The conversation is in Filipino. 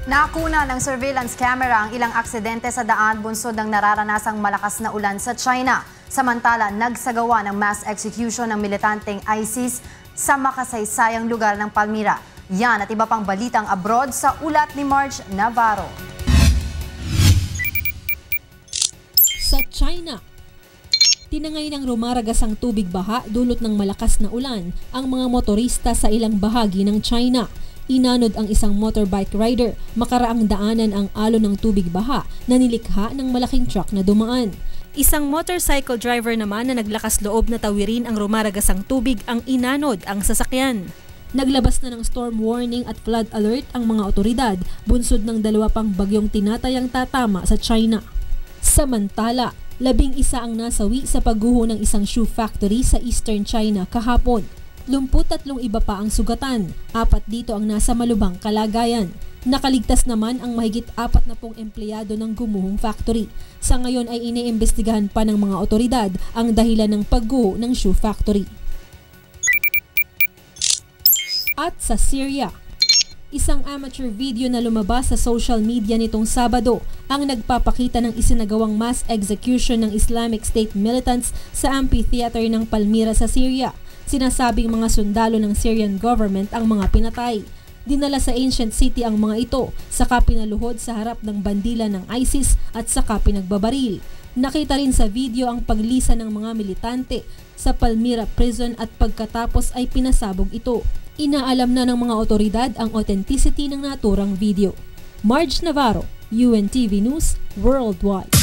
Nakuna ng surveillance camera ang ilang aksidente sa daan bunsod ng nararanasang malakas na ulan sa China. Samantala, nagsagawa ng mass execution ng militanteng ISIS sa makasaysayang lugar ng Palmyra. Yan at iba pang balitang abroad sa ulat ni Marge Navarro. Sa China, tinangay ng rumaragasang tubig baha dulot ng malakas na ulan ang mga motorista sa ilang bahagi ng China. Inanod ang isang motorbike rider, makaraang daanan ang alon ng tubig baha na nilikha ng malaking truck na dumaan. Isang motorcycle driver naman na naglakas loob na tawirin ang rumaragasang tubig ang inanod ang sasakyan. Naglabas na ng storm warning at flood alert ang mga otoridad bunsod ng dalawa pang bagyong tinatayang tatama sa China. Samantala, 11 ang nasawi sa pagguho ng isang shoe factory sa Eastern China kahapon. 23 iba pa ang sugatan, 4 dito ang nasa malubhang kalagayan. Nakaligtas naman ang mahigit 40 empleyado ng gumuhong factory. Sa ngayon ay iniimbestigahan pa ng mga otoridad ang dahilan ng pagguho ng shoe factory. At sa Syria, isang amateur video na lumabas sa social media nitong Sabado ang nagpapakita ng isinagawang mass execution ng Islamic State militants sa amphitheater ng Palmyra sa Syria. Sinasabing mga sundalo ng Syrian government ang mga pinatay. Dinala sa ancient city ang mga ito, saka pinaluhod sa harap ng bandila ng ISIS at saka pinagbabaril. Nakita rin sa video ang paglisa ng mga militante sa Palmyra prison at pagkatapos ay pinasabog ito. Inaalam na ng mga otoridad ang authenticity ng naturang video. Marge Navarro, UNTV News Worldwide.